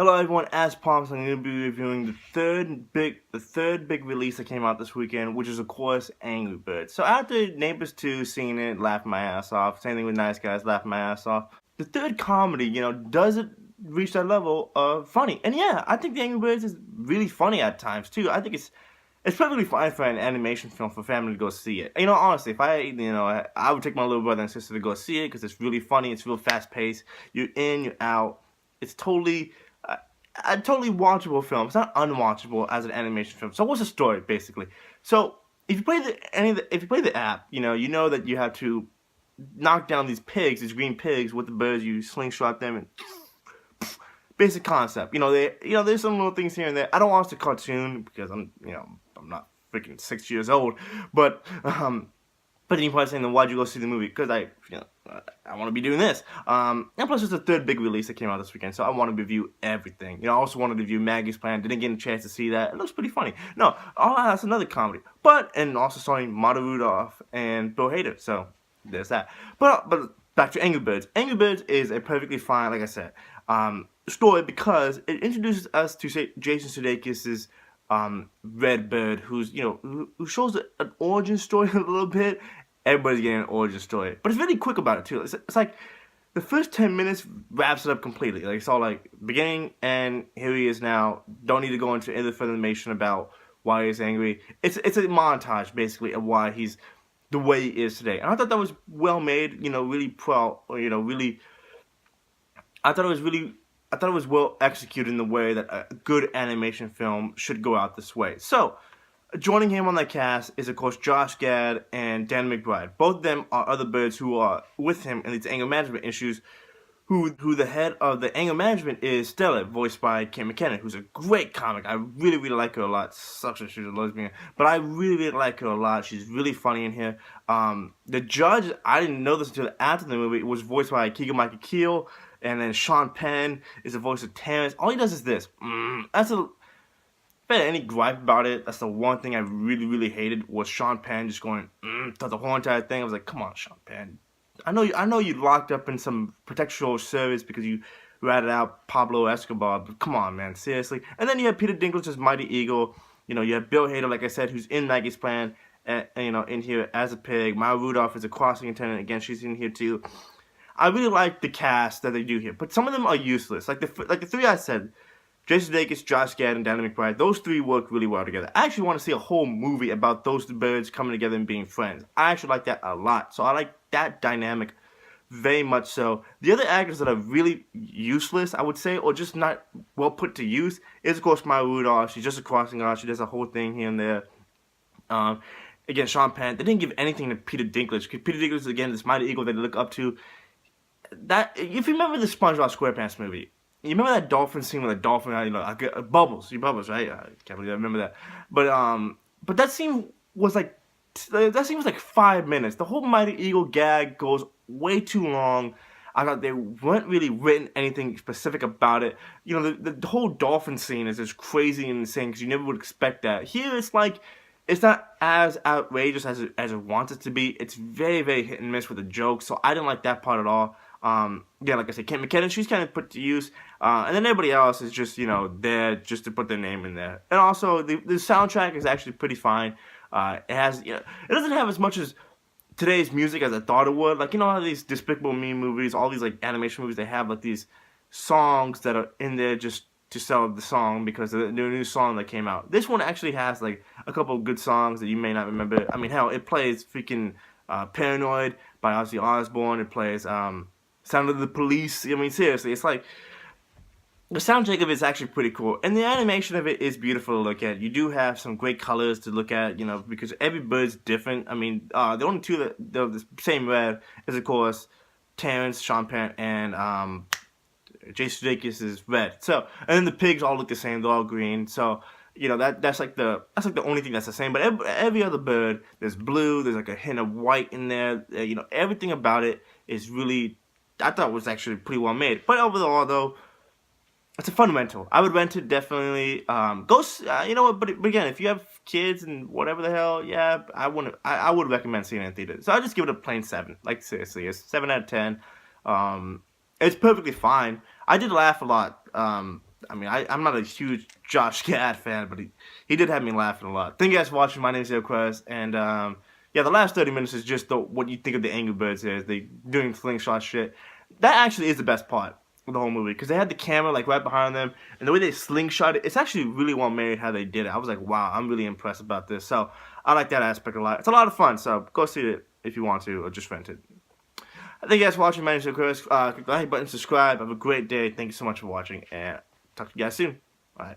Hello everyone, as promised, I'm going to be reviewing the third big release that came out this weekend, which is of course Angry Birds. So after Neighbors 2, seeing it, laughing my ass off, same thing with Nice Guys, laughing my ass off, the third comedy, doesn't reach that level of funny. And yeah, I think the Angry Birds is really funny at times too. I think it's perfectly fine for an animation film for family to go see it. Honestly, if I would take my little brother and sister to go see it because it's really funny, it's real fast paced, you're in, you're out, it's totally a totally watchable film. It's not unwatchable as an animation film. So what's the story basically? So if you play the app, you know that you have to knock down these green pigs with the birds. You slingshot them and basic concept. There's some little things here and there. I don't watch the cartoon because I'm not freaking 6 years old, but then you're probably saying, then why'd you go see the movie? Because I want to be doing this. And plus, it's the third big release that came out this weekend, so I want to review everything. I also wanted to review Maggie's Plan. Didn't get a chance to see that. It looks pretty funny. No, that's another comedy. And also starring Mata Rudolph and Bill Hader. So there's that. But back to Angry Birds. Angry Birds is a perfectly fine, like I said, story because it introduces us to Jason Sudeikis' Red Bird, who shows an origin story a little bit. Everybody's getting an origin story, but it's really quick about it too. It's like the first 10 minutes wraps it up completely. Like it's all like beginning and here he is now. Don't need to go into any further information about why he's angry. It's a montage basically of why he's the way he is today. And I thought that was well made. Really proud. I thought it was well executed in the way that a good animation film should go out this way. So, joining him on that cast is, of course, Josh Gad and Dan McBride. Both of them are other birds who are with him in these anger management issues, who the head of the anger management is Stella, voiced by Kim McKinnon, who's a great comic. I really, really like her a lot. Sucks that she's a lesbian, but I really, really like her a lot. She's really funny in here. The judge, I didn't know this until after the movie, was voiced by Keegan-Michael Key. And then Sean Penn is the voice of Terrence. All he does is this. If I had any gripe about it, that's the one thing I really, really hated was Sean Penn just going throughout the whole entire thing. I was like, come on, Sean Penn. I know you locked up in some protectional service because you ratted out Pablo Escobar, but come on, man, seriously. And then you have Peter Dinklage as Mighty Eagle. You have Bill Hader, like I said, who's in Maggie's Plan, in here as a pig. Maya Rudolph is a crossing attendant. Again, she's in here too. I really like the cast that they do here, but some of them are useless. Like the three I said, Jason Sudeikis, Josh Gad, and Danny McBride. Those three work really well together. I actually want to see a whole movie about those two birds coming together and being friends. I actually like that a lot. So I like that dynamic very much so. The other actors that are really useless, I would say, or just not well put to use, is of course Maya Rudolph. She's just a crossing guard. She does a whole thing here and there. Again, Sean Penn. They didn't give anything to Peter Dinklage. Peter Dinklage, again, this Mighty Eagle that they look up to. That if you remember the SpongeBob SquarePants movie, you remember that dolphin scene with the dolphin, Bubbles, right? I can't believe I remember that. But that scene was like 5 minutes. The whole Mighty Eagle gag goes way too long. I thought they weren't really written anything specific about it. The whole dolphin scene is just crazy and insane because you never would expect that. Here it's like, it's not as outrageous as it wants it to be. It's very, very hit and miss with the jokes, so I didn't like that part at all. Like I said, Kim McKinnon, she's kind of put to use, and then everybody else is just, there just to put their name in there. And also, the soundtrack is actually pretty fine. It has, it doesn't have as much as today's music as I thought it would. Like, how these Despicable Me movies, all these, like, animation movies, they have, like, these songs that are in there just to sell the song because of the new song that came out. This one actually has, like, a couple of good songs that you may not remember. I mean, hell, it plays freaking Paranoid by Ozzy Osbourne. It plays Sound of the Police. I mean, seriously, it's like the soundtrack of it is actually pretty cool, and the animation of it is beautiful to look at. You do have some great colors to look at, because every bird's different. I mean, the only two that they're the same red is, of course, Terrence, Sean Penn, and Jason Sudeikis is red. So, and then the pigs all look the same; they're all green. So, that's like the only thing that's the same. But every other bird, there's blue. There's like a hint of white in there. Everything about it is really, I thought was actually pretty well made. But overall, though, it's a fundamental. I would rent it definitely. You know what? But again, if you have kids and whatever the hell, yeah, I would recommend seeing it in theater. So I just give it a plain 7. Like seriously, it's 7 out of 10. It's perfectly fine. I did laugh a lot. I mean, I'm not a huge Josh Gad fan, but he did have me laughing a lot. Thank you guys for watching. My name is Quest, and yeah, the last 30 minutes is just what you think of the Angry Birds is. They doing slingshot shit. That actually is the best part of the whole movie, because they had the camera like right behind them, and the way they slingshot it, it's actually really well made how they did it. I was like, wow, I'm really impressed about this. So I like that aspect a lot. It's a lot of fun, so go see it if you want to, or just rent it. Thank you guys for watching. My name is Chris. Click the like button, subscribe. Have a great day. Thank you so much for watching, and talk to you guys soon. Bye.